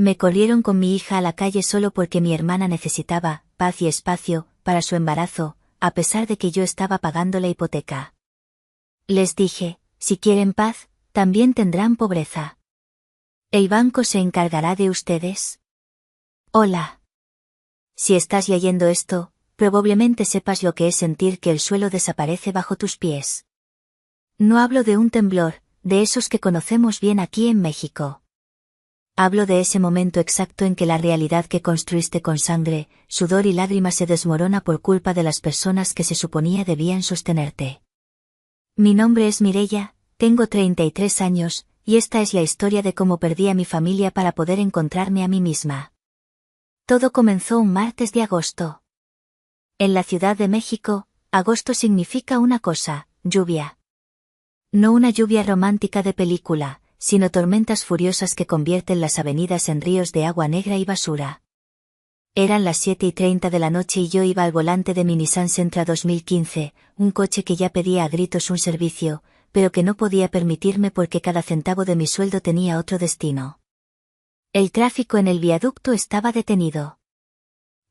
Me corrieron con mi hija a la calle solo porque mi hermana necesitaba paz y espacio para su embarazo, a pesar de que yo estaba pagando la hipoteca. Les dije, si quieren paz, también tendrán pobreza. ¿El banco se encargará de ustedes? Hola. Si estás leyendo esto, probablemente sepas lo que es sentir que el suelo desaparece bajo tus pies. No hablo de un temblor, de esos que conocemos bien aquí en México. Hablo de ese momento exacto en que la realidad que construiste con sangre, sudor y lágrimas se desmorona por culpa de las personas que se suponía debían sostenerte. Mi nombre es Mireia, tengo 33 años, y esta es la historia de cómo perdí a mi familia para poder encontrarme a mí misma. Todo comenzó un martes de agosto. En la Ciudad de México, agosto significa una cosa, lluvia. No una lluvia romántica de película, sino tormentas furiosas que convierten las avenidas en ríos de agua negra y basura. Eran las 7:30 de la noche y yo iba al volante de mi Nissan Sentra 2015, un coche que ya pedía a gritos un servicio, pero que no podía permitirme porque cada centavo de mi sueldo tenía otro destino. El tráfico en el viaducto estaba detenido.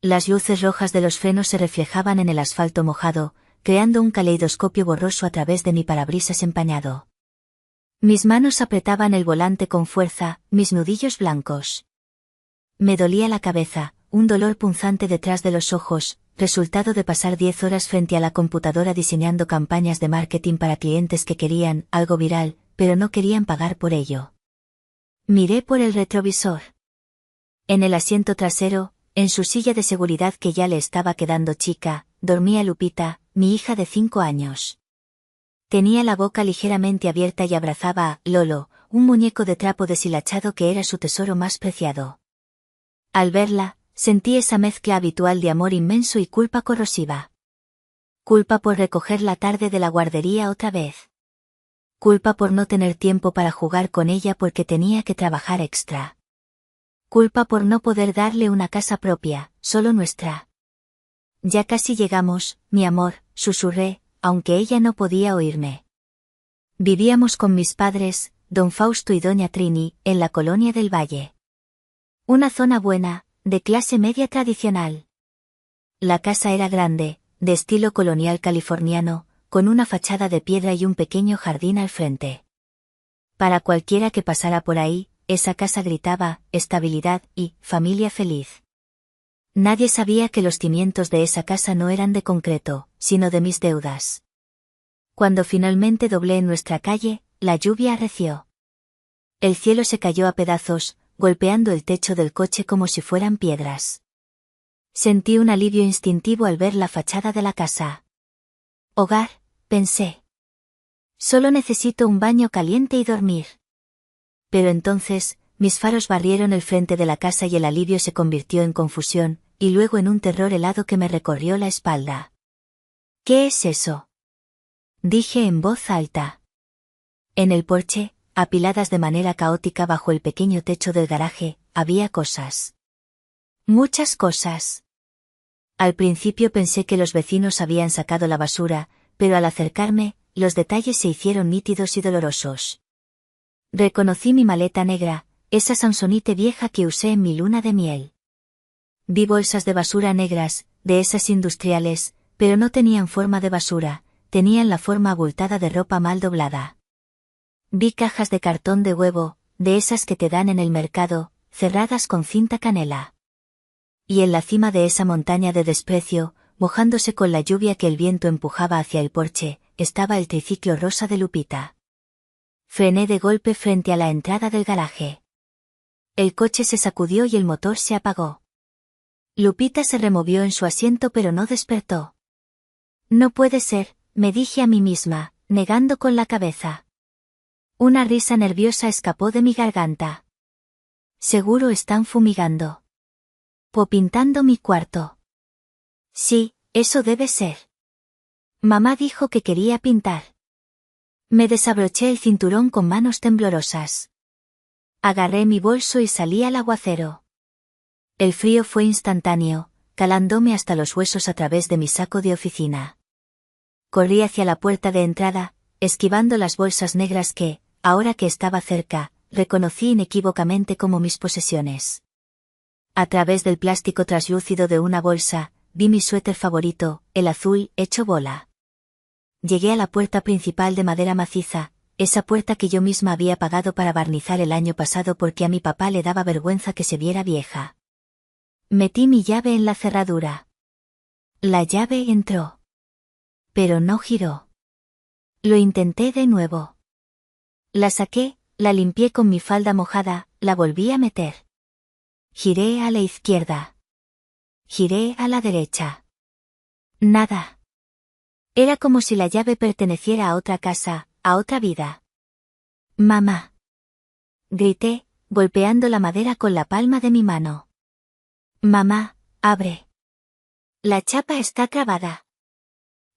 Las luces rojas de los frenos se reflejaban en el asfalto mojado, creando un caleidoscopio borroso a través de mi parabrisas empañado. Mis manos apretaban el volante con fuerza, mis nudillos blancos. Me dolía la cabeza, un dolor punzante detrás de los ojos, resultado de pasar 10 horas frente a la computadora diseñando campañas de marketing para clientes que querían algo viral, pero no querían pagar por ello. Miré por el retrovisor. En el asiento trasero, en su silla de seguridad que ya le estaba quedando chica, dormía Lupita, mi hija de 5 años. Tenía la boca ligeramente abierta y abrazaba a Lolo, un muñeco de trapo deshilachado que era su tesoro más preciado. Al verla, sentí esa mezcla habitual de amor inmenso y culpa corrosiva. Culpa por recoger la tarde de la guardería otra vez. Culpa por no tener tiempo para jugar con ella porque tenía que trabajar extra. Culpa por no poder darle una casa propia, solo nuestra. Ya casi llegamos, mi amor, susurré, aunque ella no podía oírme. Vivíamos con mis padres, don Fausto y doña Trini, en la colonia del Valle. Una zona buena, de clase media tradicional. La casa era grande, de estilo colonial californiano, con una fachada de piedra y un pequeño jardín al frente. Para cualquiera que pasara por ahí, esa casa gritaba, estabilidad y familia feliz. Nadie sabía que los cimientos de esa casa no eran de concreto, sino de mis deudas. Cuando finalmente doblé en nuestra calle, la lluvia arreció. El cielo se cayó a pedazos, golpeando el techo del coche como si fueran piedras. Sentí un alivio instintivo al ver la fachada de la casa. Hogar, pensé. Solo necesito un baño caliente y dormir. Pero entonces, mis faros barrieron el frente de la casa y el alivio se convirtió en confusión, y luego en un terror helado que me recorrió la espalda. ¿Qué es eso?, dije en voz alta. En el porche, apiladas de manera caótica bajo el pequeño techo del garaje, había cosas. Muchas cosas. Al principio pensé que los vecinos habían sacado la basura, pero al acercarme, los detalles se hicieron nítidos y dolorosos. Reconocí mi maleta negra, esa Samsonite vieja que usé en mi luna de miel. Vi bolsas de basura negras, de esas industriales, pero no tenían forma de basura, tenían la forma abultada de ropa mal doblada. Vi cajas de cartón de huevo, de esas que te dan en el mercado, cerradas con cinta canela. Y en la cima de esa montaña de desprecio, mojándose con la lluvia que el viento empujaba hacia el porche, estaba el triciclo rosa de Lupita. Frené de golpe frente a la entrada del garaje. El coche se sacudió y el motor se apagó. Lupita se removió en su asiento pero no despertó. No puede ser, me dije a mí misma, negando con la cabeza. Una risa nerviosa escapó de mi garganta. Seguro están fumigando. O pintando mi cuarto. Sí, eso debe ser. Mamá dijo que quería pintar. Me desabroché el cinturón con manos temblorosas. Agarré mi bolso y salí al aguacero. El frío fue instantáneo, calándome hasta los huesos a través de mi saco de oficina. Corrí hacia la puerta de entrada, esquivando las bolsas negras que, ahora que estaba cerca, reconocí inequívocamente como mis posesiones. A través del plástico traslúcido de una bolsa, vi mi suéter favorito, el azul, hecho bola. Llegué a la puerta principal de madera maciza, esa puerta que yo misma había pagado para barnizar el año pasado porque a mi papá le daba vergüenza que se viera vieja. Metí mi llave en la cerradura. La llave entró. Pero no giró. Lo intenté de nuevo. La saqué, la limpié con mi falda mojada, la volví a meter. Giré a la izquierda. Giré a la derecha. Nada. Era como si la llave perteneciera a otra casa, a otra vida. Mamá. Grité, golpeando la madera con la palma de mi mano. Mamá, abre. La chapa está trabada.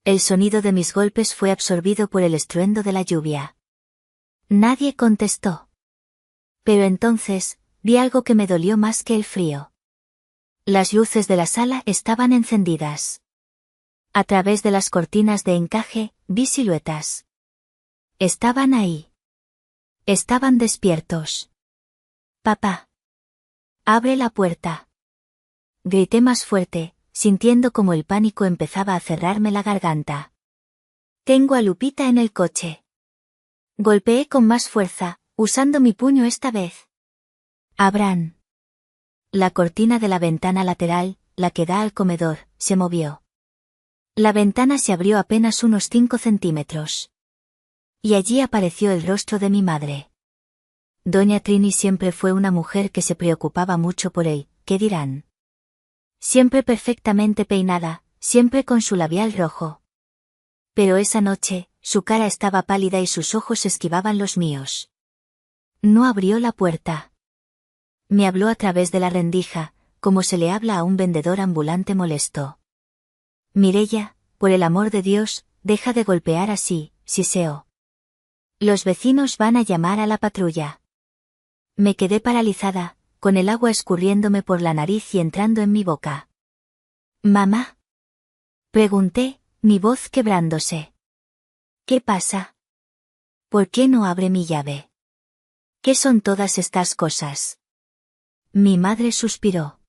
El sonido de mis golpes fue absorbido por el estruendo de la lluvia. Nadie contestó. Pero entonces, vi algo que me dolió más que el frío. Las luces de la sala estaban encendidas. A través de las cortinas de encaje, vi siluetas. Estaban ahí. Estaban despiertos. Papá. Abre la puerta. Grité más fuerte, sintiendo como el pánico empezaba a cerrarme la garganta. Tengo a Lupita en el coche. Golpeé con más fuerza, usando mi puño esta vez. Abran. La cortina de la ventana lateral, la que da al comedor, se movió. La ventana se abrió apenas unos 5 centímetros. Y allí apareció el rostro de mi madre. Doña Trini siempre fue una mujer que se preocupaba mucho por él, ¿qué dirán? Siempre perfectamente peinada, siempre con su labial rojo. Pero esa noche, su cara estaba pálida y sus ojos esquivaban los míos. No abrió la puerta. Me habló a través de la rendija, como se le habla a un vendedor ambulante molesto. Mireya, por el amor de Dios, deja de golpear así, siseó. Los vecinos van a llamar a la patrulla. Me quedé paralizada, con el agua escurriéndome por la nariz y entrando en mi boca. ¿Mamá? Pregunté, mi voz quebrándose. ¿Qué pasa? ¿Por qué no abre mi llave? ¿Qué son todas estas cosas? Mi madre suspiró.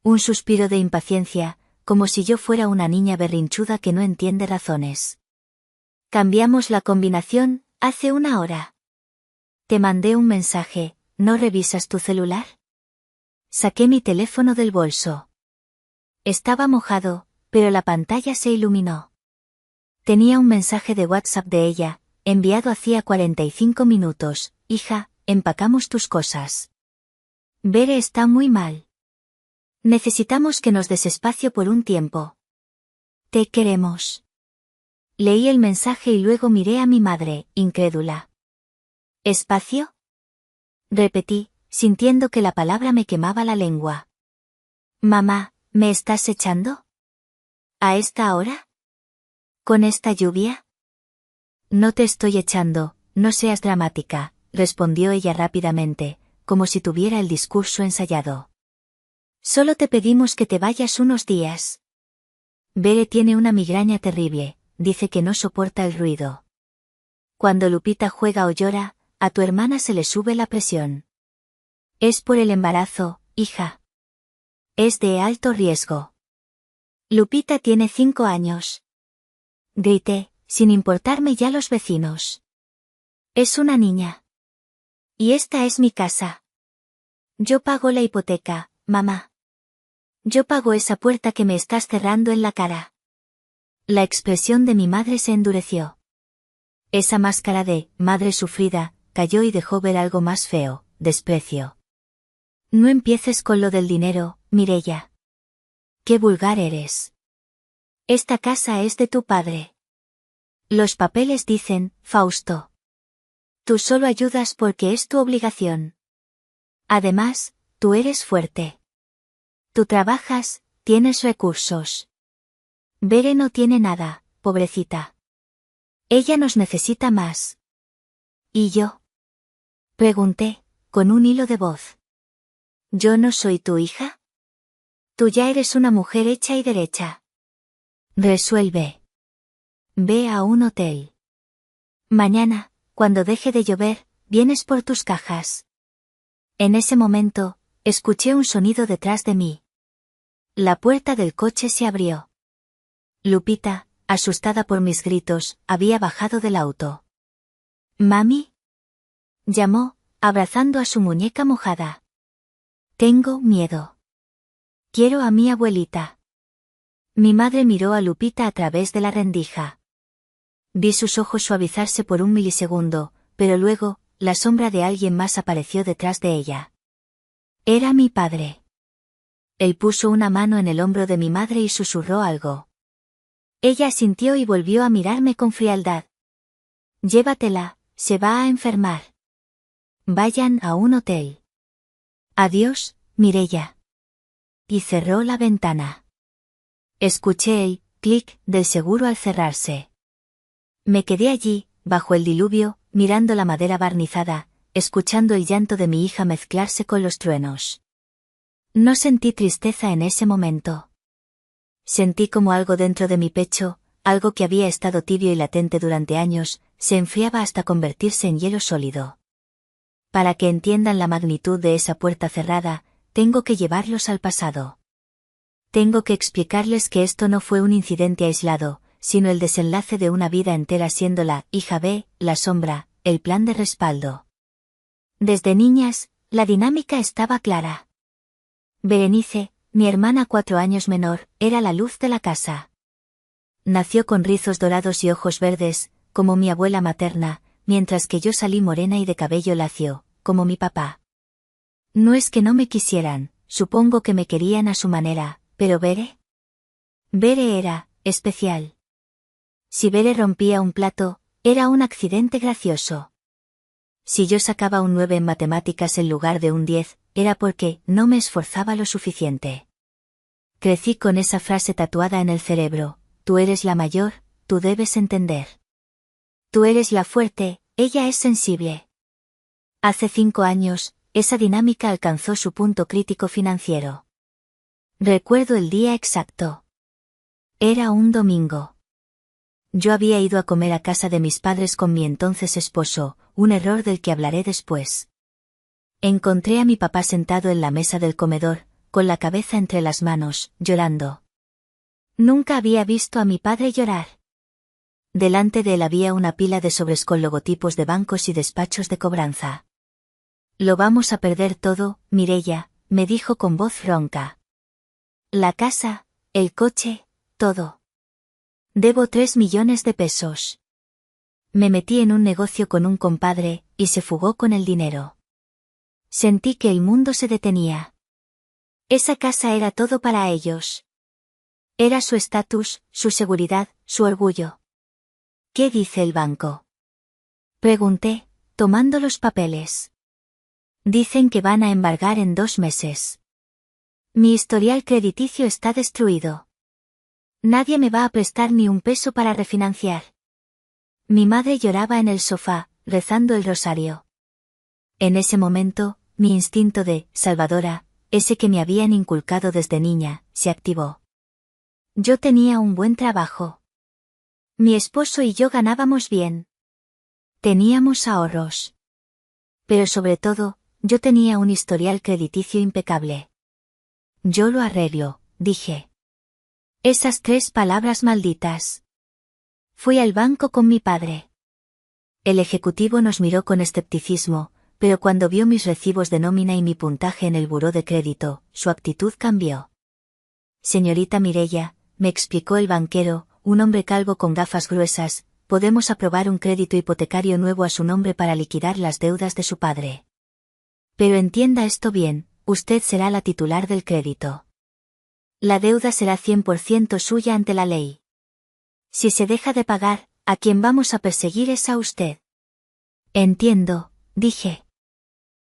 Un suspiro de impaciencia, como si yo fuera una niña berrinchuda que no entiende razones. Cambiamos la combinación, hace una hora. Te mandé un mensaje, ¿no revisas tu celular? Saqué mi teléfono del bolso. Estaba mojado, pero la pantalla se iluminó. Tenía un mensaje de WhatsApp de ella, enviado hacía 45 minutos, hija, empacamos tus cosas. Bere está muy mal. Necesitamos que nos des espacio por un tiempo. Te queremos. Leí el mensaje y luego miré a mi madre, incrédula. ¿Espacio? Repetí, sintiendo que la palabra me quemaba la lengua. Mamá, ¿me estás echando? ¿A esta hora? ¿Con esta lluvia? No te estoy echando, no seas dramática, respondió ella rápidamente, como si tuviera el discurso ensayado. Solo te pedimos que te vayas unos días. Bere tiene una migraña terrible, dice que no soporta el ruido. Cuando Lupita juega o llora, a tu hermana se le sube la presión. Es por el embarazo, hija. Es de alto riesgo. Lupita tiene 5 años. Grité, sin importarme ya los vecinos. Es una niña. Y esta es mi casa. Yo pago la hipoteca, mamá. Yo pago esa puerta que me estás cerrando en la cara. La expresión de mi madre se endureció. Esa máscara de madre sufrida cayó y dejó ver algo más feo, desprecio. No empieces con lo del dinero, Mireya. Qué vulgar eres. Esta casa es de tu padre. Los papeles dicen, Fausto. Tú solo ayudas porque es tu obligación. Además, tú eres fuerte. Tú trabajas, tienes recursos. Bere no tiene nada, pobrecita. Ella nos necesita más. ¿Y yo? Pregunté, con un hilo de voz. ¿Yo no soy tu hija? Tú ya eres una mujer hecha y derecha. Resuelve. Ve a un hotel. Mañana, cuando deje de llover, ¿vienes por tus cajas? En ese momento, escuché un sonido detrás de mí. La puerta del coche se abrió. Lupita, asustada por mis gritos, había bajado del auto. «¿Mami?», llamó, abrazando a su muñeca mojada. «Tengo miedo. Quiero a mi abuelita». Mi madre miró a Lupita a través de la rendija. Vi sus ojos suavizarse por un milisegundo, pero luego, la sombra de alguien más apareció detrás de ella. Era mi padre. Él puso una mano en el hombro de mi madre y susurró algo. Ella asintió y volvió a mirarme con frialdad. «Llévatela, se va a enfermar. Vayan a un hotel». «Adiós, Mireia». Y cerró la ventana. Escuché el clic del seguro al cerrarse. Me quedé allí, bajo el diluvio, mirando la madera barnizada, escuchando el llanto de mi hija mezclarse con los truenos. No sentí tristeza en ese momento. Sentí como algo dentro de mi pecho, algo que había estado tibio y latente durante años, se enfriaba hasta convertirse en hielo sólido. Para que entiendan la magnitud de esa puerta cerrada, tengo que llevarlos al pasado. Tengo que explicarles que esto no fue un incidente aislado, sino el desenlace de una vida entera siendo la hija B, la sombra, el plan de respaldo. Desde niñas, la dinámica estaba clara. Berenice, mi hermana 4 años menor, era la luz de la casa. Nació con rizos dorados y ojos verdes, como mi abuela materna, mientras que yo salí morena y de cabello lacio, como mi papá. No es que no me quisieran, supongo que me querían a su manera, pero Bere era especial. Si Bere rompía un plato, era un accidente gracioso. Si yo sacaba un 9 en matemáticas en lugar de un 10, era porque no me esforzaba lo suficiente. Crecí con esa frase tatuada en el cerebro: tú eres la mayor, tú debes entender. Tú eres la fuerte, ella es sensible. Hace 5 años, esa dinámica alcanzó su punto crítico financiero. Recuerdo el día exacto. Era un domingo. Yo había ido a comer a casa de mis padres con mi entonces esposo, un error del que hablaré después. Encontré a mi papá sentado en la mesa del comedor, con la cabeza entre las manos, llorando. Nunca había visto a mi padre llorar. Delante de él había una pila de sobres con logotipos de bancos y despachos de cobranza. «Lo vamos a perder todo, Mireia», me dijo con voz ronca. «La casa, el coche, todo. Debo 3 millones de pesos. Me metí en un negocio con un compadre, y se fugó con el dinero. Sentí que el mundo se detenía. Esa casa era todo para ellos. Era su estatus, su seguridad, su orgullo». «¿Qué dice el banco?», pregunté, tomando los papeles. «Dicen que van a embargar en 2 meses. Mi historial crediticio está destruido. Nadie me va a prestar ni un peso para refinanciar». Mi madre lloraba en el sofá, rezando el rosario. En ese momento, mi instinto de salvadora, ese que me habían inculcado desde niña, se activó. Yo tenía un buen trabajo. Mi esposo y yo ganábamos bien. Teníamos ahorros. Pero sobre todo, yo tenía un historial crediticio impecable. «Yo lo arreglo», dije. Esas 3 palabras malditas. Fui al banco con mi padre. El ejecutivo nos miró con escepticismo, pero cuando vio mis recibos de nómina y mi puntaje en el buró de crédito, su actitud cambió. «Señorita Mireia», me explicó el banquero, un hombre calvo con gafas gruesas, «podemos aprobar un crédito hipotecario nuevo a su nombre para liquidar las deudas de su padre. Pero entienda esto bien, usted será la titular del crédito. La deuda será 100% suya ante la ley. Si se deja de pagar, a quien vamos a perseguir es a usted». «Entiendo», dije.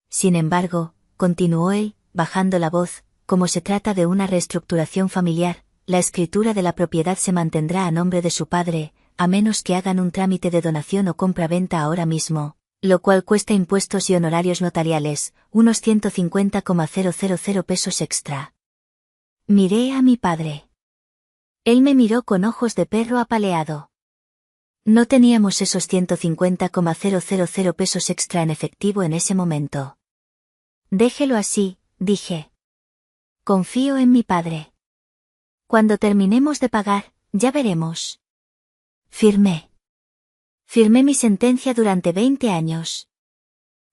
Sin embargo, continuó él, bajando la voz, «como se trata de una reestructuración familiar, la escritura de la propiedad se mantendrá a nombre de su padre, a menos que hagan un trámite de donación o compra-venta ahora mismo, lo cual cuesta impuestos y honorarios notariales, unos 150,000 pesos extra». Miré a mi padre. Él me miró con ojos de perro apaleado. No teníamos esos 150,000 pesos extra en efectivo en ese momento. Déjelo así, dije. Confío en mi padre. Cuando terminemos de pagar, ya veremos. Firmé. Firmé mi sentencia durante 20 años.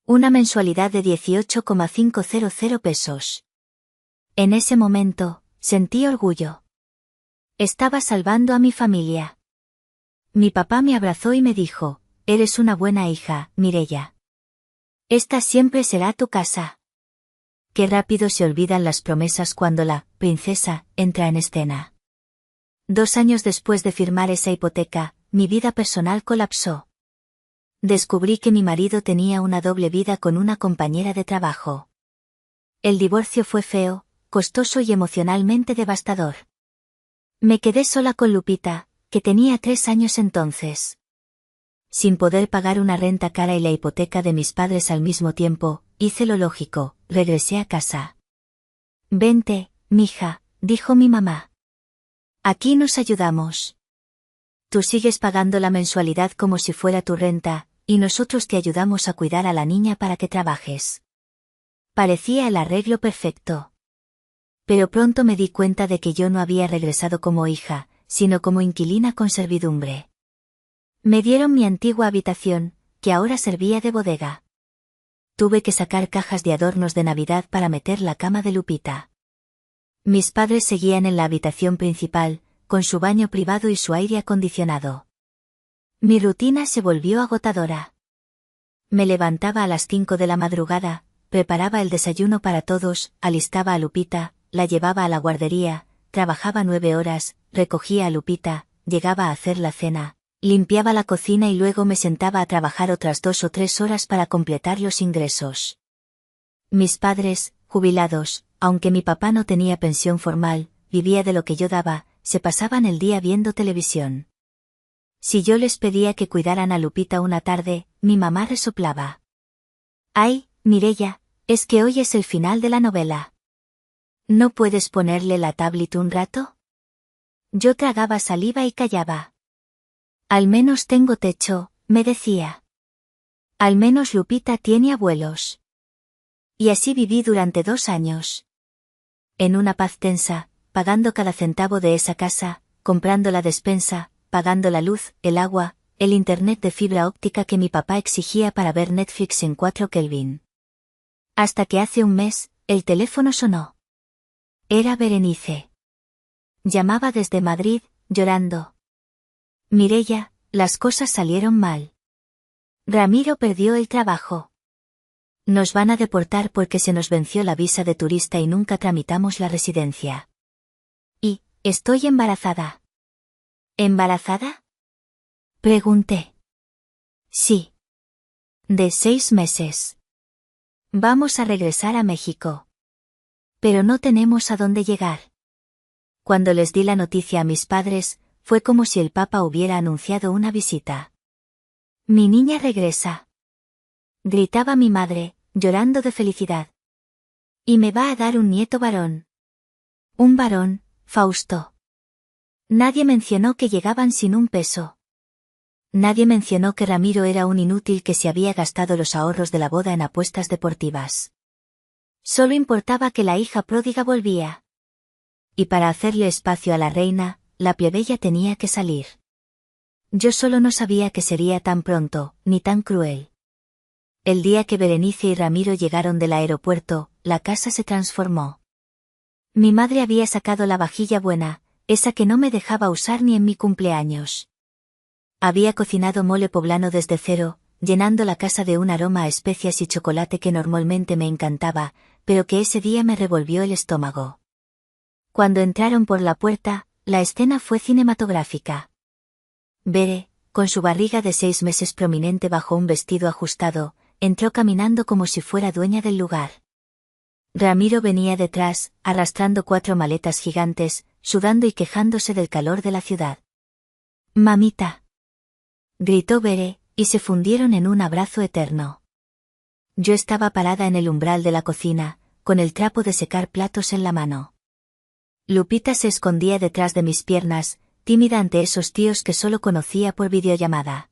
Una mensualidad de 18,500 pesos. En ese momento, sentí orgullo. Estaba salvando a mi familia. Mi papá me abrazó y me dijo, eres una buena hija, Mireia. Esta siempre será tu casa. Qué rápido se olvidan las promesas cuando la princesa entra en escena. 2 años después de firmar esa hipoteca, mi vida personal colapsó. Descubrí que mi marido tenía una doble vida con una compañera de trabajo. El divorcio fue feo, costoso y emocionalmente devastador. Me quedé sola con Lupita, que tenía 3 años entonces. Sin poder pagar una renta cara y la hipoteca de mis padres al mismo tiempo, hice lo lógico, regresé a casa. Vente, mija, dijo mi mamá. Aquí nos ayudamos. Tú sigues pagando la mensualidad como si fuera tu renta, y nosotros te ayudamos a cuidar a la niña para que trabajes. Parecía el arreglo perfecto. Pero pronto me di cuenta de que yo no había regresado como hija, sino como inquilina con servidumbre. Me dieron mi antigua habitación, que ahora servía de bodega. Tuve que sacar cajas de adornos de Navidad para meter la cama de Lupita. Mis padres seguían en la habitación principal, con su baño privado y su aire acondicionado. Mi rutina se volvió agotadora. Me levantaba a las 5 de la madrugada, preparaba el desayuno para todos, alistaba a Lupita, la llevaba a la guardería, trabajaba 9 horas, recogía a Lupita, llegaba a hacer la cena, limpiaba la cocina y luego me sentaba a trabajar otras 2 o 3 horas para completar los ingresos. Mis padres, jubilados, aunque mi papá no tenía pensión formal, vivía de lo que yo daba, se pasaban el día viendo televisión. Si yo les pedía que cuidaran a Lupita una tarde, mi mamá resoplaba. Ay, Mireia, es que hoy es el final de la novela. ¿No puedes ponerle la tablet un rato? Yo tragaba saliva y callaba. Al menos tengo techo, me decía. Al menos Lupita tiene abuelos. Y así viví durante 2 años. En una paz tensa, pagando cada centavo de esa casa, comprando la despensa, pagando la luz, el agua, el internet de fibra óptica que mi papá exigía para ver Netflix en 4 Kelvin. Hasta que hace un mes, el teléfono sonó. Era Berenice. Llamaba desde Madrid, llorando. Mireia, las cosas salieron mal. Ramiro perdió el trabajo. Nos van a deportar porque se nos venció la visa de turista y nunca tramitamos la residencia. Y, estoy embarazada. ¿Embarazada? Pregunté. Sí. De 6 meses. Vamos a regresar a México. Pero no tenemos a dónde llegar. Cuando les di la noticia a mis padres, fue como si el Papa hubiera anunciado una visita. Mi niña regresa. Gritaba mi madre, llorando de felicidad. Y me va a dar un nieto varón. Un varón, Fausto. Nadie mencionó que llegaban sin un peso. Nadie mencionó que Ramiro era un inútil que se había gastado los ahorros de la boda en apuestas deportivas. Solo importaba que la hija pródiga volvía. Y para hacerle espacio a la reina, la plebeya tenía que salir. Yo solo no sabía que sería tan pronto, ni tan cruel. El día que Berenice y Ramiro llegaron del aeropuerto, la casa se transformó. Mi madre había sacado la vajilla buena, esa que no me dejaba usar ni en mi cumpleaños. Había cocinado mole poblano desde cero, llenando la casa de un aroma a especias y chocolate que normalmente me encantaba, pero que ese día me revolvió el estómago. Cuando entraron por la puerta, la escena fue cinematográfica. Bere, con su barriga de 6 meses prominente bajo un vestido ajustado, entró caminando como si fuera dueña del lugar. Ramiro venía detrás, arrastrando 4 maletas gigantes, sudando y quejándose del calor de la ciudad. «Mamita», gritó Bere, y se fundieron en un abrazo eterno. Yo estaba parada en el umbral de la cocina, con el trapo de secar platos en la mano. Lupita se escondía detrás de mis piernas, tímida ante esos tíos que solo conocía por videollamada.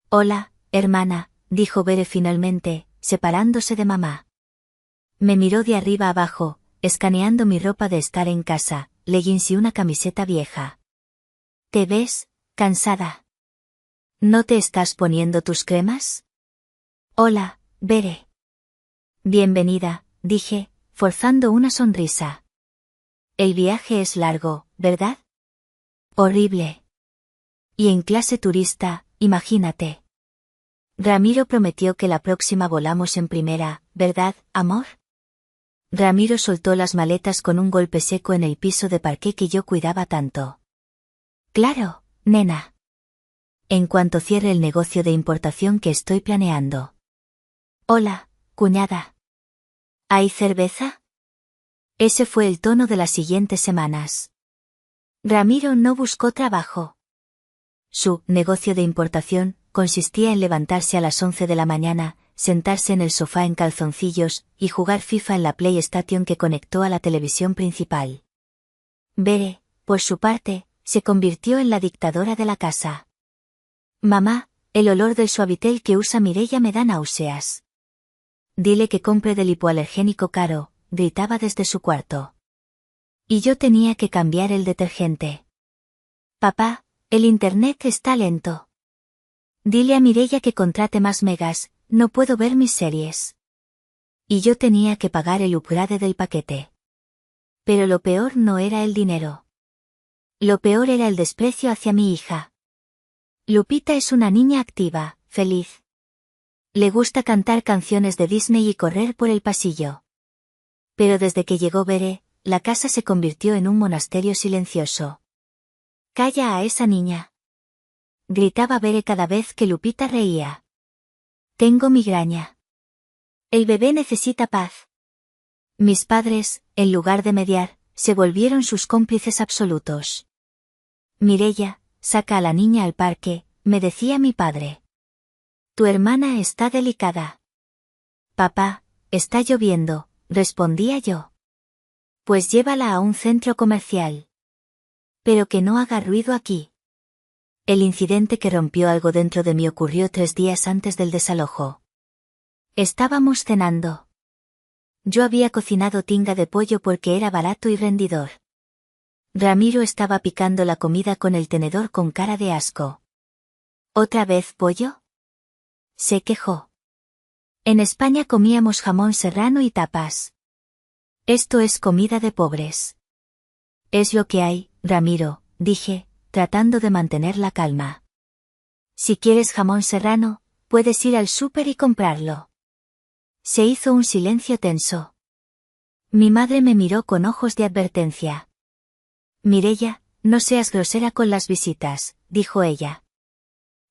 Hola, hermana, dijo Bere finalmente, separándose de mamá. Me miró de arriba abajo, escaneando mi ropa de estar en casa, leggings y una camiseta vieja. ¿Te ves cansada? ¿No te estás poniendo tus cremas? Hola, Bere. Bienvenida, dije, forzando una sonrisa. El viaje es largo, ¿verdad? Horrible. Y en clase turista, imagínate. Ramiro prometió que la próxima volamos en primera, ¿verdad, amor? Ramiro soltó las maletas con un golpe seco en el piso de parqué que yo cuidaba tanto. Claro, nena. En cuanto cierre el negocio de importación que estoy planeando. Hola, cuñada. ¿Hay cerveza? Ese fue el tono de las siguientes semanas. Ramiro no buscó trabajo. Su negocio de importación consistía en levantarse a las 11 de la mañana, sentarse en el sofá en calzoncillos y jugar FIFA en la PlayStation que conectó a la televisión principal. Bere, por su parte, se convirtió en la dictadora de la casa. Mamá, el olor del Suavitel que usa Mireia me da náuseas. Dile que compre del hipoalergénico caro, gritaba desde su cuarto. Y yo tenía que cambiar el detergente. Papá, el internet está lento. Dile a Mireia que contrate más megas, no puedo ver mis series. Y yo tenía que pagar el upgrade del paquete. Pero lo peor no era el dinero. Lo peor era el desprecio hacia mi hija. Lupita es una niña activa, feliz. Le gusta cantar canciones de Disney y correr por el pasillo. Pero desde que llegó Bere, la casa se convirtió en un monasterio silencioso. «Calla a esa niña», gritaba Bere cada vez que Lupita reía. «Tengo migraña. El bebé necesita paz». Mis padres, en lugar de mediar, se volvieron sus cómplices absolutos. «Mireia, saca a la niña al parque», me decía mi padre. «Tu hermana está delicada». «Papá, está lloviendo», respondía yo. «Pues llévala a un centro comercial». «Pero que no haga ruido aquí». El incidente que rompió algo dentro de mí ocurrió 3 días antes del desalojo. Estábamos cenando. Yo había cocinado tinga de pollo porque era barato y rendidor. Ramiro estaba picando la comida con el tenedor con cara de asco. ¿Otra vez pollo?, se quejó. En España comíamos jamón serrano y tapas. Esto es comida de pobres. Es lo que hay, Ramiro, dije, tratando de mantener la calma. Si quieres jamón serrano, puedes ir al súper y comprarlo. Se hizo un silencio tenso. Mi madre me miró con ojos de advertencia. Mireia, no seas grosera con las visitas, dijo ella.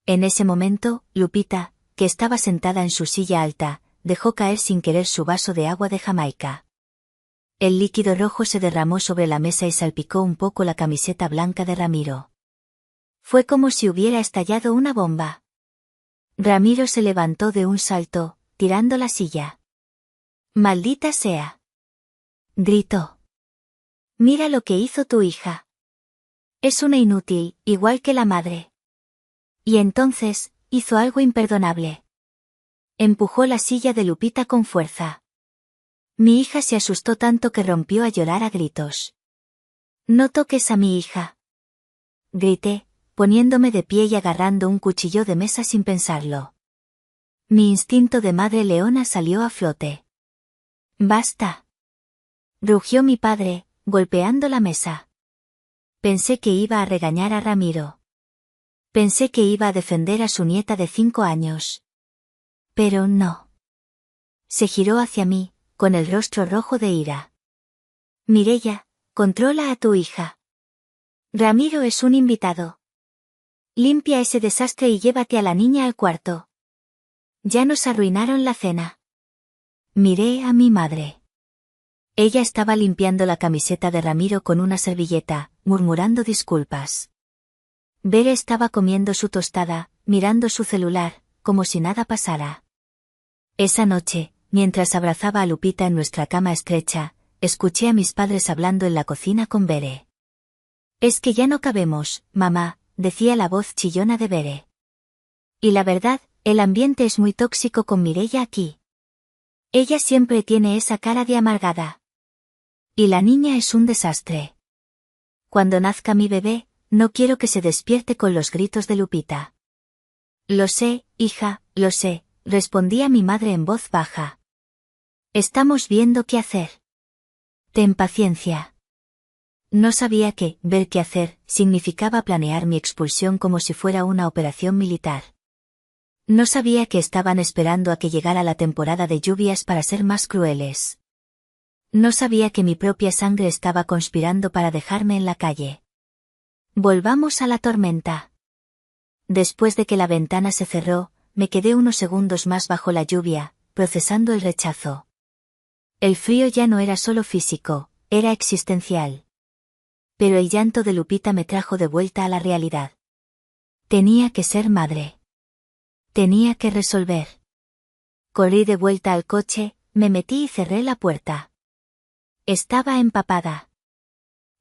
En ese momento, Lupita, que estaba sentada en su silla alta, dejó caer sin querer su vaso de agua de Jamaica. El líquido rojo se derramó sobre la mesa y salpicó un poco la camiseta blanca de Ramiro. Fue como si hubiera estallado una bomba. Ramiro se levantó de un salto, tirando la silla. «¡Maldita sea!», gritó. «Mira lo que hizo tu hija. Es una inútil, igual que la madre». Y entonces, hizo algo imperdonable. Empujó la silla de Lupita con fuerza. Mi hija se asustó tanto que rompió a llorar a gritos. «No toques a mi hija», grité, poniéndome de pie y agarrando un cuchillo de mesa sin pensarlo. Mi instinto de madre leona salió a flote. «Basta», rugió mi padre, golpeando la mesa. Pensé que iba a regañar a Ramiro. Pensé que iba a defender a su nieta de 5 años. Pero no. Se giró hacia mí, con el rostro rojo de ira. «Mireia, controla a tu hija. Ramiro es un invitado. Limpia ese desastre y llévate a la niña al cuarto. Ya nos arruinaron la cena». Miré a mi madre. Ella estaba limpiando la camiseta de Ramiro con una servilleta, murmurando disculpas. Bere estaba comiendo su tostada, mirando su celular, como si nada pasara. Esa noche, mientras abrazaba a Lupita en nuestra cama estrecha, escuché a mis padres hablando en la cocina con Bere. Es que ya no cabemos, mamá, decía la voz chillona de Bere. Y la verdad, el ambiente es muy tóxico con Mireia aquí. Ella siempre tiene esa cara de amargada. Y la niña es un desastre. Cuando nazca mi bebé, no quiero que se despierte con los gritos de Lupita. Lo sé, hija, lo sé, respondía mi madre en voz baja. Estamos viendo qué hacer. Ten paciencia. No sabía que, ver qué hacer, significaba planear mi expulsión como si fuera una operación militar. No sabía que estaban esperando a que llegara la temporada de lluvias para ser más crueles. No sabía que mi propia sangre estaba conspirando para dejarme en la calle. Volvamos a la tormenta. Después de que la ventana se cerró, me quedé unos segundos más bajo la lluvia, procesando el rechazo. El frío ya no era solo físico, era existencial. Pero el llanto de Lupita me trajo de vuelta a la realidad. Tenía que ser madre. Tenía que resolver. Corrí de vuelta al coche, me metí y cerré la puerta. Estaba empapada.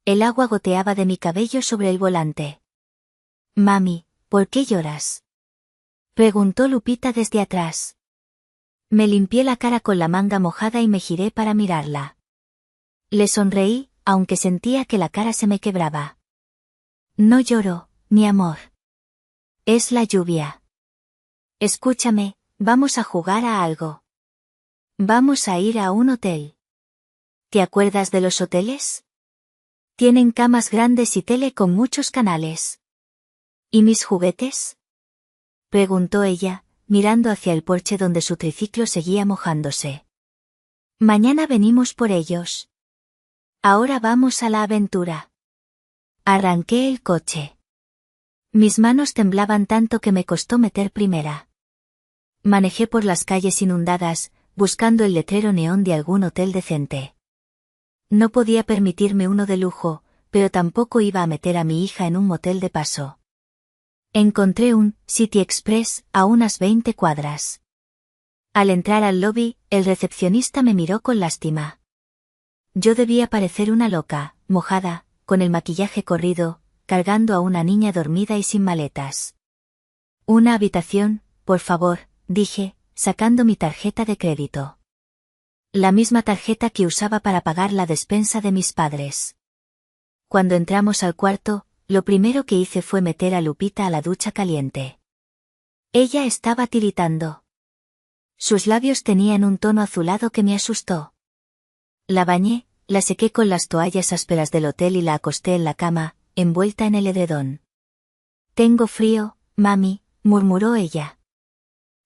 El agua goteaba de mi cabello sobre el volante. Mami, ¿por qué lloras? Preguntó Lupita desde atrás. Me limpié la cara con la manga mojada y me giré para mirarla. Le sonreí, aunque sentía que la cara se me quebraba. No lloro, mi amor. Es la lluvia. Escúchame, vamos a jugar a algo. Vamos a ir a un hotel. ¿Te acuerdas de los hoteles? Tienen camas grandes y tele con muchos canales. ¿Y mis juguetes? Preguntó ella, mirando hacia el porche donde su triciclo seguía mojándose. Mañana venimos por ellos. Ahora vamos a la aventura. Arranqué el coche. Mis manos temblaban tanto que me costó meter primera. Manejé por las calles inundadas, buscando el letrero neón de algún hotel decente. No podía permitirme uno de lujo, pero tampoco iba a meter a mi hija en un motel de paso. Encontré un City Express a unas 20 cuadras. Al entrar al lobby, el recepcionista me miró con lástima. Yo debía parecer una loca, mojada, con el maquillaje corrido, cargando a una niña dormida y sin maletas. Una habitación, por favor, dije, sacando mi tarjeta de crédito. La misma tarjeta que usaba para pagar la despensa de mis padres. Cuando entramos al cuarto, lo primero que hice fue meter a Lupita a la ducha caliente. Ella estaba tiritando. Sus labios tenían un tono azulado que me asustó. La bañé, la sequé con las toallas ásperas del hotel y la acosté en la cama, envuelta en el edredón. Tengo frío, mami, murmuró ella.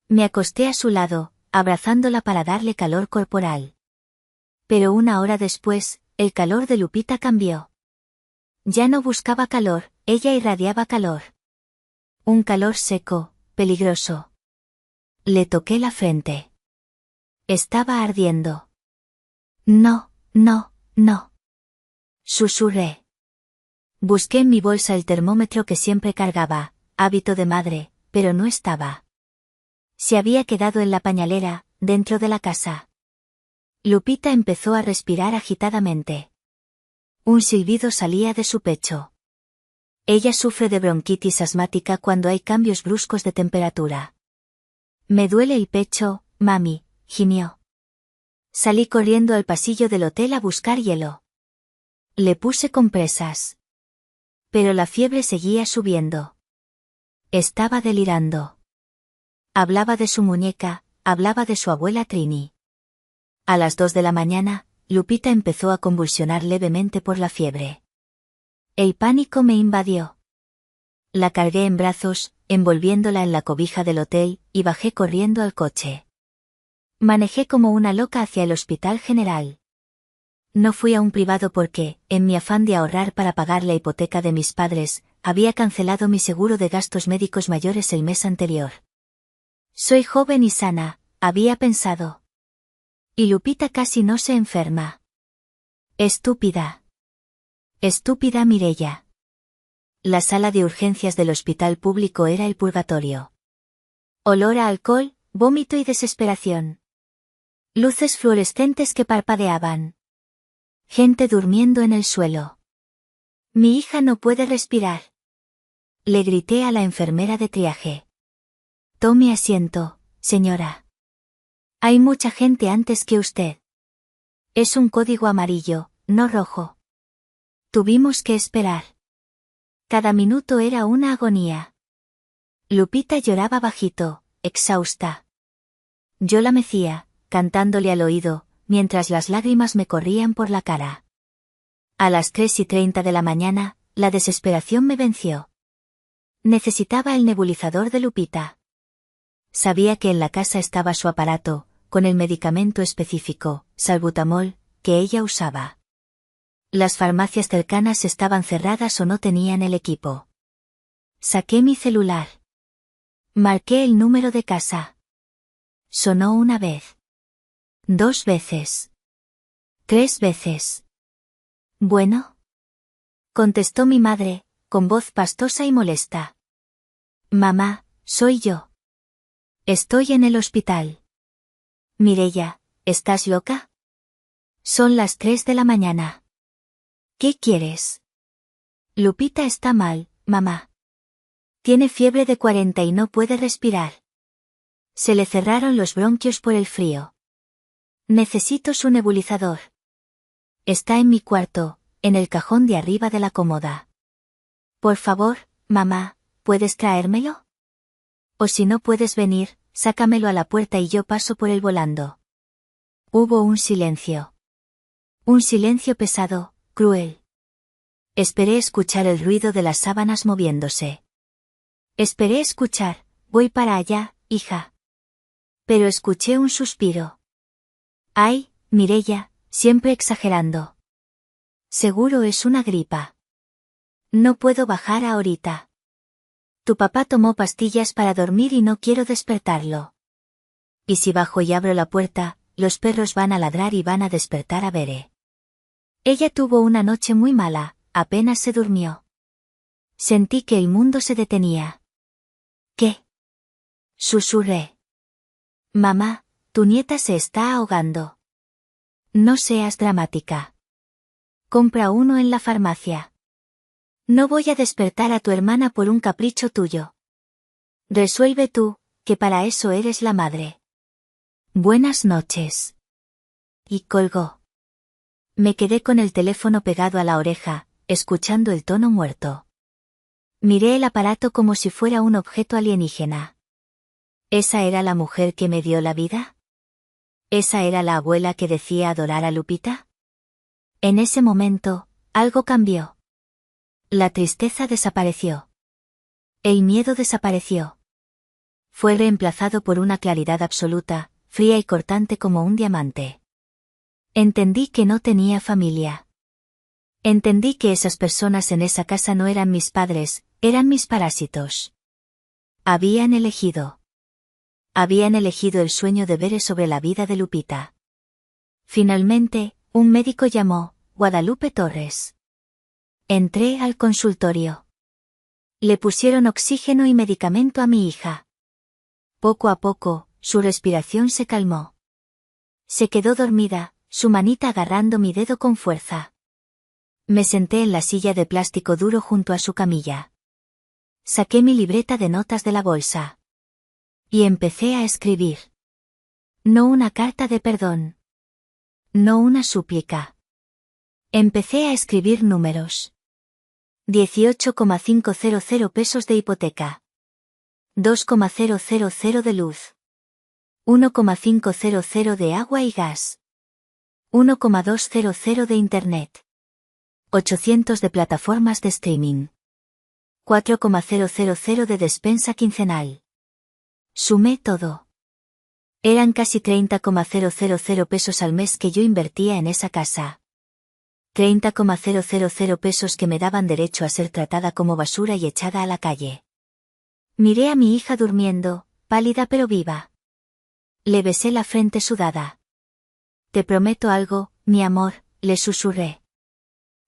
Me acosté a su lado, abrazándola para darle calor corporal. Pero una hora después, el calor de Lupita cambió. Ya no buscaba calor, ella irradiaba calor. Un calor seco, peligroso. Le toqué la frente. Estaba ardiendo. No, no, no. Susurré. Busqué en mi bolsa el termómetro que siempre cargaba, hábito de madre, pero no estaba. Se había quedado en la pañalera, dentro de la casa. Lupita empezó a respirar agitadamente. Un silbido salía de su pecho. Ella sufre de bronquitis asmática cuando hay cambios bruscos de temperatura. Me duele el pecho, mami, gimió. Salí corriendo al pasillo del hotel a buscar hielo. Le puse compresas. Pero la fiebre seguía subiendo. Estaba delirando. Hablaba de su muñeca, hablaba de su abuela Trini. A las 2 de la mañana, Lupita empezó a convulsionar levemente por la fiebre. El pánico me invadió. La cargué en brazos, envolviéndola en la cobija del hotel, y bajé corriendo al coche. Manejé como una loca hacia el Hospital General. No fui a un privado porque, en mi afán de ahorrar para pagar la hipoteca de mis padres, había cancelado mi seguro de gastos médicos mayores el mes anterior. Soy joven y sana, había pensado. Y Lupita casi no se enferma. Estúpida. Estúpida Mireia. La sala de urgencias del hospital público era el purgatorio. Olor a alcohol, vómito y desesperación. Luces fluorescentes que parpadeaban. Gente durmiendo en el suelo. Mi hija no puede respirar. Le grité a la enfermera de triaje. Tome asiento, señora. Hay mucha gente antes que usted. Es un código amarillo, no rojo. Tuvimos que esperar. Cada minuto era una agonía. Lupita lloraba bajito, exhausta. Yo la mecía, cantándole al oído, mientras las lágrimas me corrían por la cara. A las 3:30 de la mañana, la desesperación me venció. Necesitaba el nebulizador de Lupita. Sabía que en la casa estaba su aparato, con el medicamento específico, salbutamol, que ella usaba. Las farmacias cercanas estaban cerradas o no tenían el equipo. Saqué mi celular. Marqué el número de casa. Sonó una vez. 2 veces. 3 veces. ¿Bueno? Contestó mi madre, con voz pastosa y molesta. Mamá, soy yo. Estoy en el hospital. Mireya, ¿estás loca? Son las 3 de la mañana. ¿Qué quieres? Lupita está mal, mamá. Tiene fiebre de 40 y no puede respirar. Se le cerraron los bronquios por el frío. Necesito su nebulizador. Está en mi cuarto, en el cajón de arriba de la cómoda. Por favor, mamá, ¿puedes traérmelo? O si no puedes venir, sácamelo a la puerta y yo paso por él volando. Hubo un silencio. Un silencio pesado, cruel. Esperé escuchar el ruido de las sábanas moviéndose. Esperé escuchar, voy para allá, hija. Pero escuché un suspiro. Ay, Mireya, siempre exagerando. Seguro es una gripa. No puedo bajar ahorita. Tu papá tomó pastillas para dormir y no quiero despertarlo. Y si bajo y abro la puerta, los perros van a ladrar y van a despertar a Bere. Ella tuvo una noche muy mala, apenas se durmió. Sentí que el mundo se detenía. ¿Qué? Susurré. Mamá, tu nieta se está ahogando. No seas dramática. Compra uno en la farmacia. No voy a despertar a tu hermana por un capricho tuyo. Resuelve tú, que para eso eres la madre. Buenas noches. Y colgó. Me quedé con el teléfono pegado a la oreja, escuchando el tono muerto. Miré el aparato como si fuera un objeto alienígena. ¿Esa era la mujer que me dio la vida? ¿Esa era la abuela que decía adorar a Lupita? En ese momento, algo cambió. La tristeza desapareció. El miedo desapareció. Fue reemplazado por una claridad absoluta, fría y cortante como un diamante. Entendí que no tenía familia. Entendí que esas personas en esa casa no eran mis padres, eran mis parásitos. Habían elegido. Habían elegido el sueño de Bere sobre la vida de Lupita. Finalmente, un médico llamó, Guadalupe Torres. Entré al consultorio. Le pusieron oxígeno y medicamento a mi hija. Poco a poco, su respiración se calmó. Se quedó dormida, su manita agarrando mi dedo con fuerza. Me senté en la silla de plástico duro junto a su camilla. Saqué mi libreta de notas de la bolsa. Y empecé a escribir. No una carta de perdón. No una súplica. Empecé a escribir números. 18,500 pesos de hipoteca. 2,000 de luz. 1,500 de agua y gas. 1,200 de internet. 800 de plataformas de streaming. 4,000 de despensa quincenal. Sumé todo. Eran casi 30,000 pesos al mes que yo invertía en esa casa. 30,000 pesos que me daban derecho a ser tratada como basura y echada a la calle. Miré a mi hija durmiendo, pálida pero viva. Le besé la frente sudada. Te prometo algo, mi amor, le susurré.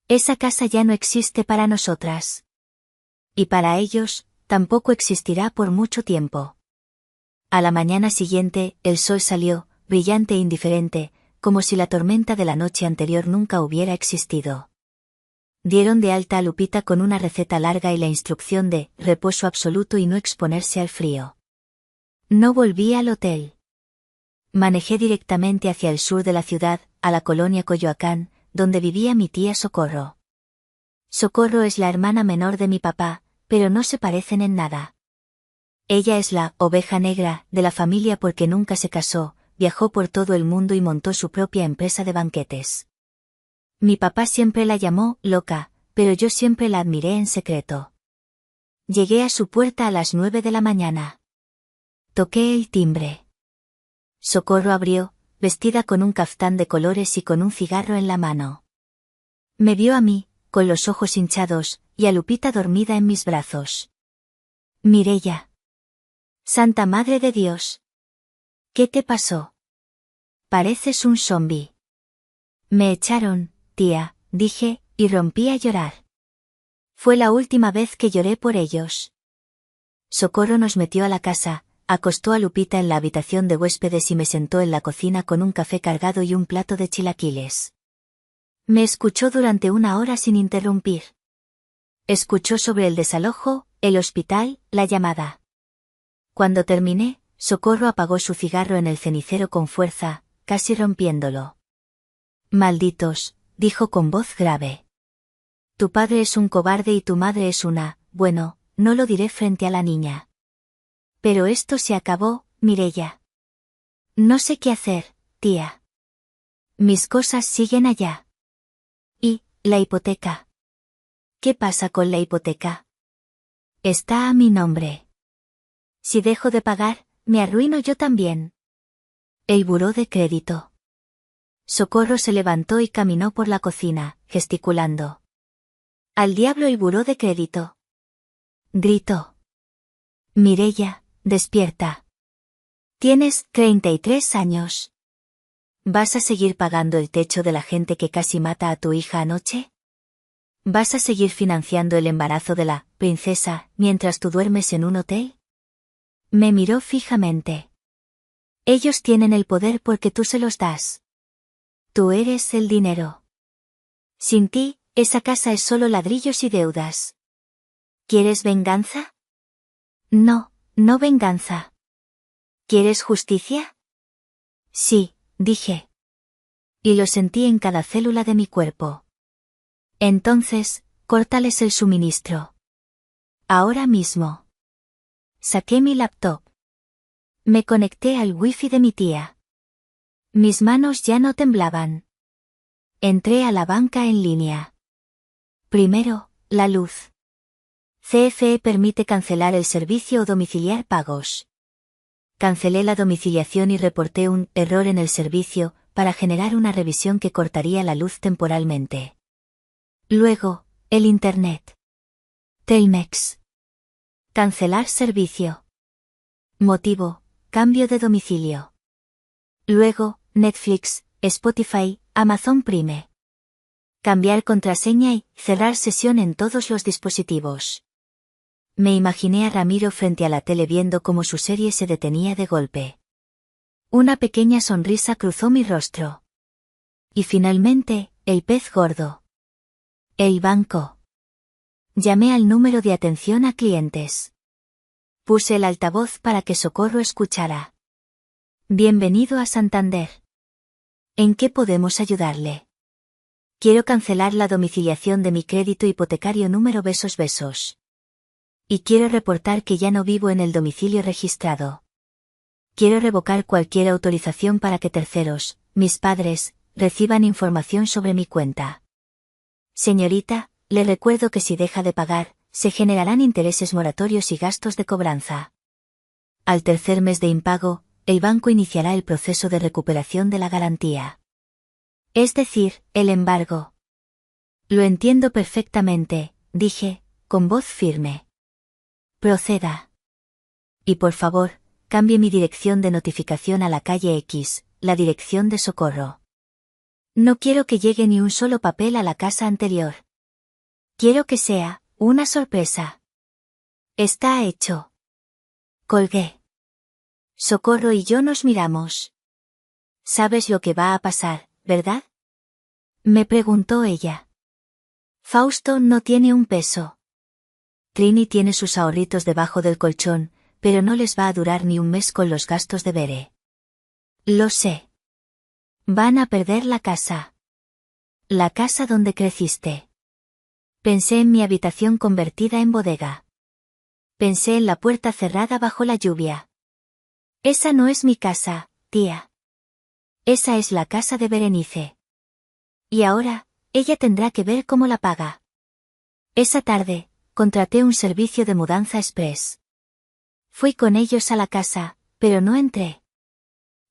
Esa casa ya no existe para nosotras. Y para ellos, tampoco existirá por mucho tiempo. A la mañana siguiente, el sol salió, brillante e indiferente, como si la tormenta de la noche anterior nunca hubiera existido. Dieron de alta a Lupita con una receta larga y la instrucción de reposo absoluto y no exponerse al frío. No volví al hotel. Manejé directamente hacia el sur de la ciudad, a la colonia Coyoacán, donde vivía mi tía Socorro. Socorro es la hermana menor de mi papá, pero no se parecen en nada. Ella es la oveja negra de la familia porque nunca se casó, viajó por todo el mundo y montó su propia empresa de banquetes. Mi papá siempre la llamó loca, pero yo siempre la admiré en secreto. Llegué a su puerta a las 9 de la mañana. Toqué el timbre. Socorro abrió, vestida con un caftán de colores y con un cigarro en la mano. Me vio a mí, con los ojos hinchados, y a Lupita dormida en mis brazos. Mireia. Santa Madre de Dios. ¿Qué te pasó? Pareces un zombi. Me echaron, tía, dije, y rompí a llorar. Fue la última vez que lloré por ellos. Socorro nos metió a la casa, acostó a Lupita en la habitación de huéspedes y me sentó en la cocina con un café cargado y un plato de chilaquiles. Me escuchó durante 1 hora sin interrumpir. Escuchó sobre el desalojo, el hospital, la llamada. Cuando terminé, Socorro apagó su cigarro en el cenicero con fuerza, casi rompiéndolo. Malditos, dijo con voz grave. Tu padre es un cobarde y tu madre es una, bueno, no lo diré frente a la niña. Pero esto se acabó, Mireia. No sé qué hacer, tía. Mis cosas siguen allá. ¿Y la hipoteca? ¿Qué pasa con la hipoteca? Está a mi nombre. Si dejo de pagar, me arruino yo también. El buró de crédito. Socorro se levantó y caminó por la cocina, gesticulando. Al diablo el buró de crédito. Gritó. Mireia, despierta. Tienes 33 años. ¿Vas a seguir pagando el techo de la gente que casi mata a tu hija anoche? ¿Vas a seguir financiando el embarazo de la princesa mientras tú duermes en un hotel? Me miró fijamente. Ellos tienen el poder porque tú se los das. Tú eres el dinero. Sin ti, esa casa es solo ladrillos y deudas. ¿Quieres venganza? No, no venganza. ¿Quieres justicia? Sí, dije. Y lo sentí en cada célula de mi cuerpo. Entonces, córtales el suministro. Ahora mismo. Saqué mi laptop. Me conecté al wifi de mi tía. Mis manos ya no temblaban. Entré a la banca en línea. Primero, la luz. CFE permite cancelar el servicio o domiciliar pagos. Cancelé la domiciliación y reporté un error en el servicio para generar una revisión que cortaría la luz temporalmente. Luego, el Internet. Telmex. Cancelar servicio. Motivo, cambio de domicilio. Luego, Netflix, Spotify, Amazon Prime. Cambiar contraseña y cerrar sesión en todos los dispositivos. Me imaginé a Ramiro frente a la tele viendo cómo su serie se detenía de golpe. Una pequeña sonrisa cruzó mi rostro. Y finalmente, el pez gordo. El banco. Llamé al número de atención a clientes. Puse el altavoz para que Socorro escuchara. Bienvenido a Santander. ¿En qué podemos ayudarle? Quiero cancelar la domiciliación de mi crédito hipotecario número besos. Y quiero reportar que ya no vivo en el domicilio registrado. Quiero revocar cualquier autorización para que terceros, mis padres, reciban información sobre mi cuenta. Señorita, le recuerdo que si deja de pagar, se generarán intereses moratorios y gastos de cobranza. Al tercer mes de impago, el banco iniciará el proceso de recuperación de la garantía. Es decir, el embargo. Lo entiendo perfectamente, dije, con voz firme. Proceda. Y por favor, cambie mi dirección de notificación a la calle X, la dirección de Socorro. No quiero que llegue ni un solo papel a la casa anterior. Quiero que sea una sorpresa. Está hecho. Colgué. Socorro y yo nos miramos. ¿Sabes lo que va a pasar, verdad? Me preguntó ella. Fausto no tiene un peso. Trini tiene sus ahorritos debajo del colchón, pero no les va a durar ni un mes con los gastos de Bere. Lo sé. Van a perder la casa. La casa donde creciste. Pensé en mi habitación convertida en bodega. Pensé en la puerta cerrada bajo la lluvia. Esa no es mi casa, tía. Esa es la casa de Berenice. Y ahora, ella tendrá que ver cómo la paga. Esa tarde, contraté un servicio de mudanza express. Fui con ellos a la casa, pero no entré.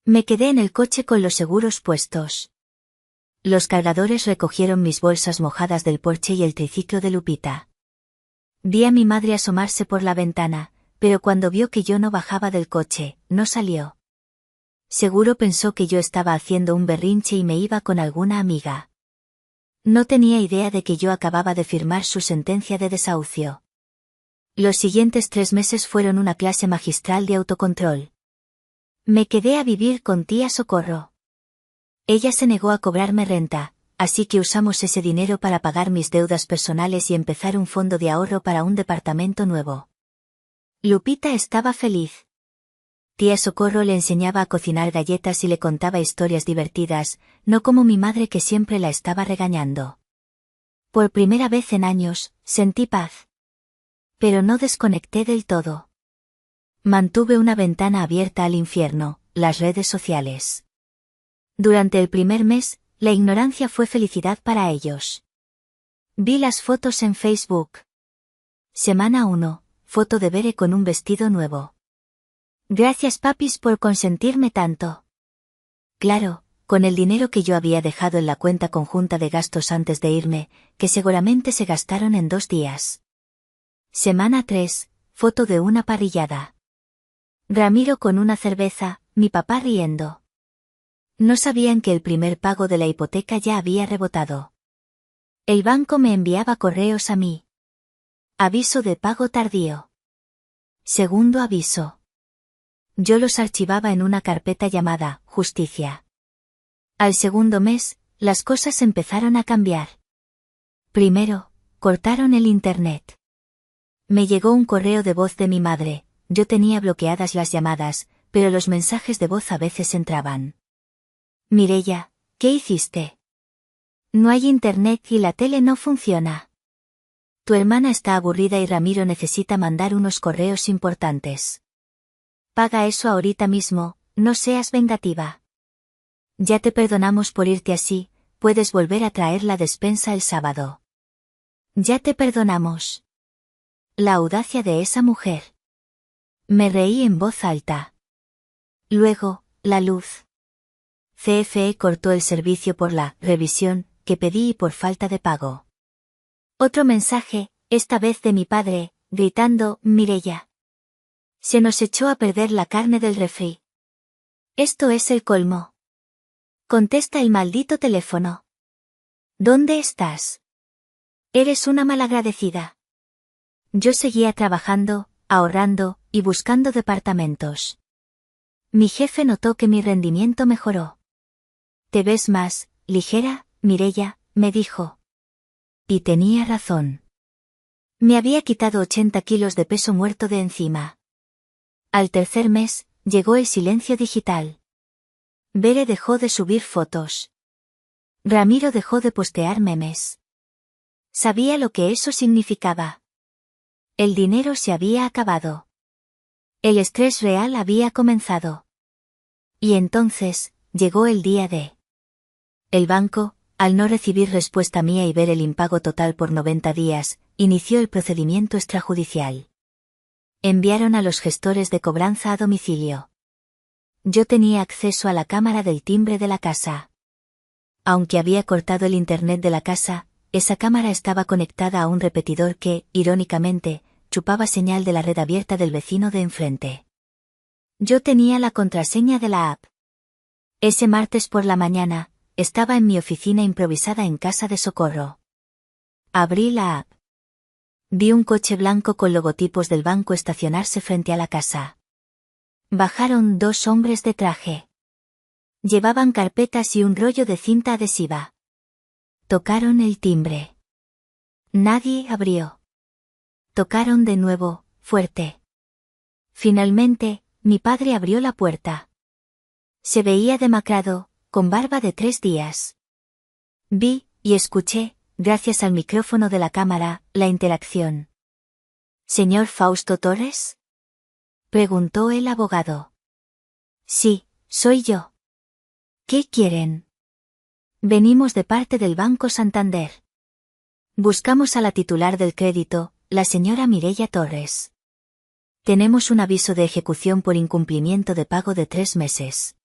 Me quedé en el coche con los seguros puestos. Los cargadores recogieron mis bolsas mojadas del porche y el triciclo de Lupita. Vi a mi madre asomarse por la ventana, pero cuando vio que yo no bajaba del coche, no salió. Seguro pensó que yo estaba haciendo un berrinche y me iba con alguna amiga. No tenía idea de que yo acababa de firmar su sentencia de desahucio. Los siguientes 3 meses fueron una clase magistral de autocontrol. Me quedé a vivir con tía Socorro. Ella se negó a cobrarme renta, así que usamos ese dinero para pagar mis deudas personales y empezar un fondo de ahorro para un departamento nuevo. Lupita estaba feliz. Tía Socorro le enseñaba a cocinar galletas y le contaba historias divertidas, no como mi madre que siempre la estaba regañando. Por primera vez en años, sentí paz. Pero no desconecté del todo. Mantuve una ventana abierta al infierno, las redes sociales. Durante el primer mes, la ignorancia fue felicidad para ellos. Vi las fotos en Facebook. Semana 1, foto de Bere con un vestido nuevo. Gracias papis por consentirme tanto. Claro, con el dinero que yo había dejado en la cuenta conjunta de gastos antes de irme, que seguramente se gastaron en 2 días. Semana 3, foto de una parrillada. Ramiro con una cerveza, mi papá riendo. No sabían que el primer pago de la hipoteca ya había rebotado. El banco me enviaba correos a mí. Aviso de pago tardío. Segundo aviso. Yo los archivaba en una carpeta llamada Justicia. Al segundo mes, las cosas empezaron a cambiar. Primero, cortaron el internet. Me llegó un correo de voz de mi madre, yo tenía bloqueadas las llamadas, pero los mensajes de voz a veces entraban. Mireia, ¿qué hiciste? No hay internet y la tele no funciona. Tu hermana está aburrida y Ramiro necesita mandar unos correos importantes. Paga eso ahorita mismo, no seas vengativa. Ya te perdonamos por irte así, puedes volver a traer la despensa el sábado. Ya te perdonamos. La audacia de esa mujer. Me reí en voz alta. Luego, la luz. CFE cortó el servicio por la revisión que pedí y por falta de pago. Otro mensaje, esta vez de mi padre, gritando, Mireia. Se nos echó a perder la carne del refri. Esto es el colmo. Contesta el maldito teléfono. ¿Dónde estás? Eres una malagradecida. Yo seguía trabajando, ahorrando, y buscando departamentos. Mi jefe notó que mi rendimiento mejoró. Te ves más ligera, Mireia, me dijo. Y tenía razón. Me había quitado 80 kilos de peso muerto de encima. Al tercer mes, llegó el silencio digital. Bere dejó de subir fotos. Ramiro dejó de postear memes. Sabía lo que eso significaba. El dinero se había acabado. El estrés real había comenzado. Y entonces, llegó el día D. El banco, al no recibir respuesta mía y ver el impago total por 90 días, inició el procedimiento extrajudicial. Enviaron a los gestores de cobranza a domicilio. Yo tenía acceso a la cámara del timbre de la casa. Aunque había cortado el internet de la casa, esa cámara estaba conectada a un repetidor que, irónicamente, chupaba señal de la red abierta del vecino de enfrente. Yo tenía la contraseña de la app. Ese martes por la mañana, estaba en mi oficina improvisada en casa de Socorro. Abrí la app. Vi un coche blanco con logotipos del banco estacionarse frente a la casa. Bajaron 2 hombres de traje. Llevaban carpetas y un rollo de cinta adhesiva. Tocaron el timbre. Nadie abrió. Tocaron de nuevo, fuerte. Finalmente, mi padre abrió la puerta. Se veía demacrado, con barba de 3 días. Vi, y escuché, gracias al micrófono de la cámara, la interacción. ¿Señor Fausto Torres? Preguntó el abogado. Sí, soy yo. ¿Qué quieren? Venimos de parte del Banco Santander. Buscamos a la titular del crédito, la señora Mireia Torres. Tenemos un aviso de ejecución por incumplimiento de pago de 3 meses.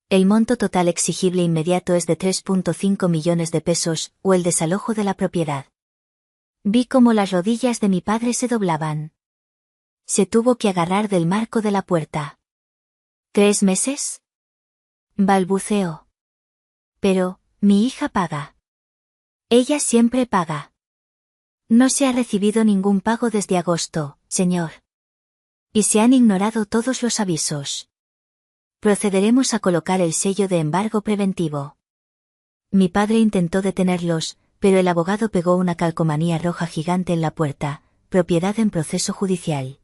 El monto total exigible inmediato es de 3,5 millones de pesos, o el desalojo de la propiedad. Vi cómo las rodillas de mi padre se doblaban. Se tuvo que agarrar del marco de la puerta. ¿3 meses? Balbuceó. Pero, mi hija paga. Ella siempre paga. No se ha recibido ningún pago desde agosto, señor. Y se han ignorado todos los avisos. Procederemos a colocar el sello de embargo preventivo. Mi padre intentó detenerlos, pero el abogado pegó una calcomanía roja gigante en la puerta, propiedad en proceso judicial.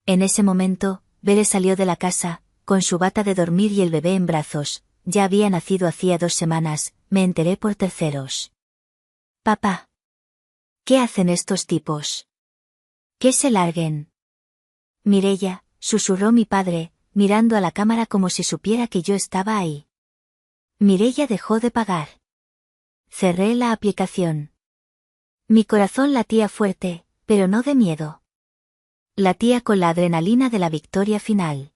En ese momento, Bere salió de la casa, con su bata de dormir y el bebé en brazos. Ya había nacido hacía 2 semanas, me enteré por terceros. Papá. ¿Qué hacen estos tipos? Que se larguen. Mireia, susurró mi padre, mirando a la cámara como si supiera que yo estaba ahí. Mireia dejó de pagar. Cerré la aplicación. Mi corazón latía fuerte, pero no de miedo. Latía con la adrenalina de la victoria final.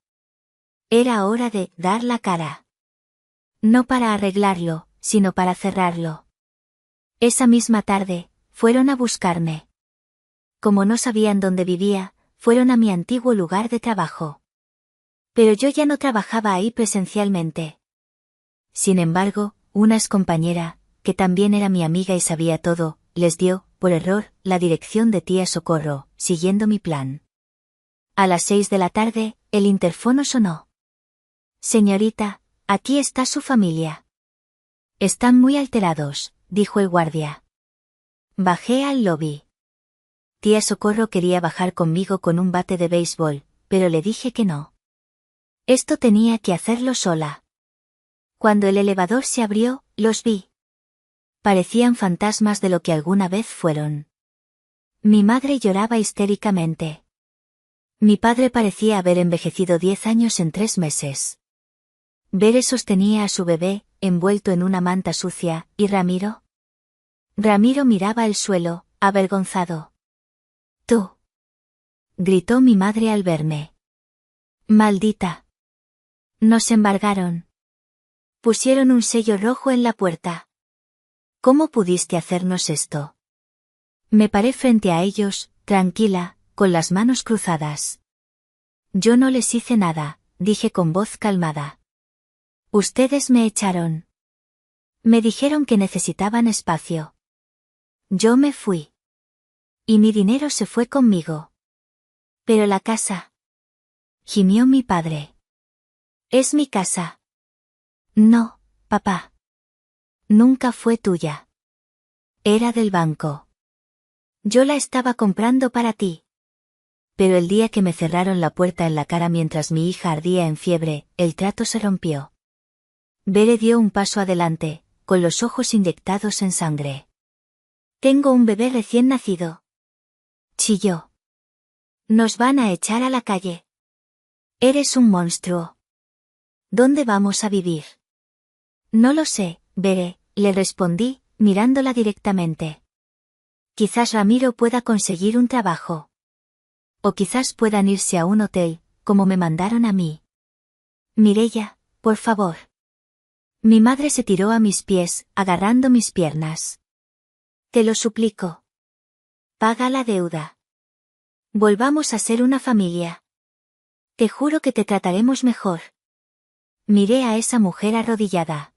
Era hora de dar la cara. No para arreglarlo, sino para cerrarlo. Esa misma tarde, fueron a buscarme. Como no sabían dónde vivía, fueron a mi antiguo lugar de trabajo. Pero yo ya no trabajaba ahí presencialmente. Sin embargo, una excompañera, que también era mi amiga y sabía todo, les dio, por error, la dirección de tía Socorro, siguiendo mi plan. A las 6 de la tarde, el interfono sonó. Señorita, aquí está su familia. Están muy alterados, dijo el guardia. Bajé al lobby. Tía Socorro quería bajar conmigo con un bate de béisbol, pero le dije que no. Esto tenía que hacerlo sola. Cuando el elevador se abrió, los vi. Parecían fantasmas de lo que alguna vez fueron. Mi madre lloraba histéricamente. Mi padre parecía haber envejecido 10 años en 3 meses. Bere sostenía a su bebé, envuelto en una manta sucia, ¿y Ramiro? Ramiro miraba el suelo, avergonzado. Tú. Gritó mi madre al verme. Maldita. Nos embargaron. Pusieron un sello rojo en la puerta. ¿Cómo pudiste hacernos esto? Me paré frente a ellos, tranquila, con las manos cruzadas. Yo no les hice nada, dije con voz calmada. Ustedes me echaron. Me dijeron que necesitaban espacio. Yo me fui. Y mi dinero se fue conmigo. Pero la casa. Gimió mi padre. Es mi casa. No, papá. Nunca fue tuya. Era del banco. Yo la estaba comprando para ti. Pero el día que me cerraron la puerta en la cara mientras mi hija ardía en fiebre, el trato se rompió. Bere dio un paso adelante, con los ojos inyectados en sangre. Tengo un bebé recién nacido. Chilló. Nos van a echar a la calle. Eres un monstruo. ¿Dónde vamos a vivir? No lo sé, Bere, le respondí, mirándola directamente. Quizás Ramiro pueda conseguir un trabajo. O quizás puedan irse a un hotel, como me mandaron a mí. Mireia, por favor. Mi madre se tiró a mis pies, agarrando mis piernas. Te lo suplico. Paga la deuda. Volvamos a ser una familia. Te juro que te trataremos mejor. Miré a esa mujer arrodillada.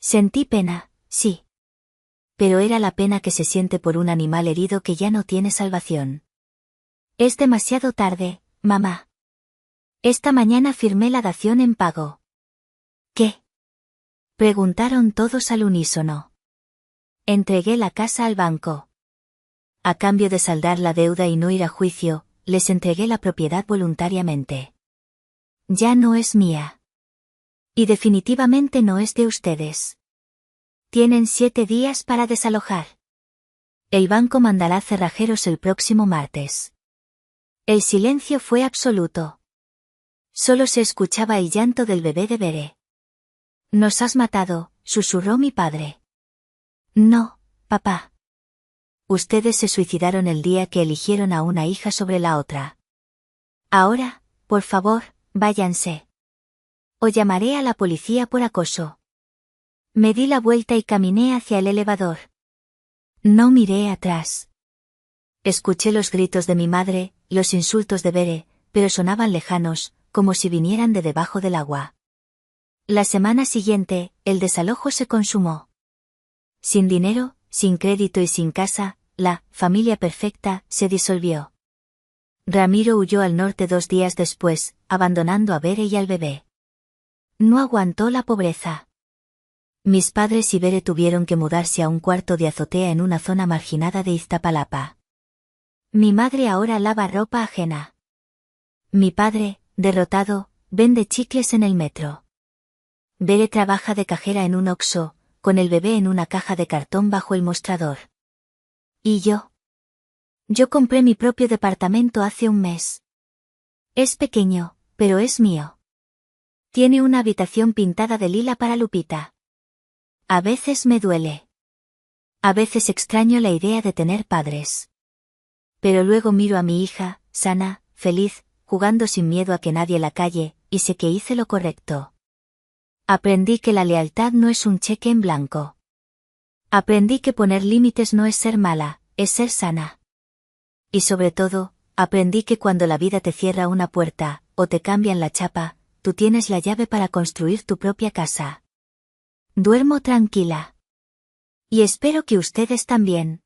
Sentí pena, sí. Pero era la pena que se siente por un animal herido que ya no tiene salvación. Es demasiado tarde, mamá. Esta mañana firmé la dación en pago. ¿Qué? Preguntaron todos al unísono. Entregué la casa al banco. A cambio de saldar la deuda y no ir a juicio, les entregué la propiedad voluntariamente. Ya no es mía. Y definitivamente no es de ustedes. Tienen 7 días para desalojar. El banco mandará cerrajeros el próximo martes. El silencio fue absoluto. Solo se escuchaba el llanto del bebé de Bere. «Nos has matado», susurró mi padre. «No, papá. Ustedes se suicidaron el día que eligieron a una hija sobre la otra. Ahora, por favor, váyanse. O llamaré a la policía por acoso». Me di la vuelta y caminé hacia el elevador. No miré atrás. Escuché los gritos de mi madre, los insultos de Bere, pero sonaban lejanos, como si vinieran de debajo del agua. La semana siguiente, el desalojo se consumó. Sin dinero, sin crédito y sin casa, la familia perfecta se disolvió. Ramiro huyó al norte 2 días después, abandonando a Bere y al bebé. No aguantó la pobreza. Mis padres y Bere tuvieron que mudarse a un cuarto de azotea en una zona marginada de Iztapalapa. Mi madre ahora lava ropa ajena. Mi padre, derrotado, vende chicles en el metro. Bere trabaja de cajera en un Oxxo, con el bebé en una caja de cartón bajo el mostrador. ¿Y yo? Yo compré mi propio departamento hace un mes. Es pequeño, pero es mío. Tiene una habitación pintada de lila para Lupita. A veces me duele. A veces extraño la idea de tener padres. Pero luego miro a mi hija, sana, feliz, jugando sin miedo a que nadie la calle, y sé que hice lo correcto. Aprendí que la lealtad no es un cheque en blanco. Aprendí que poner límites no es ser mala, es ser sana. Y sobre todo, aprendí que cuando la vida te cierra una puerta, o te cambian la chapa, tú tienes la llave para construir tu propia casa. Duermo tranquila. Y espero que ustedes también.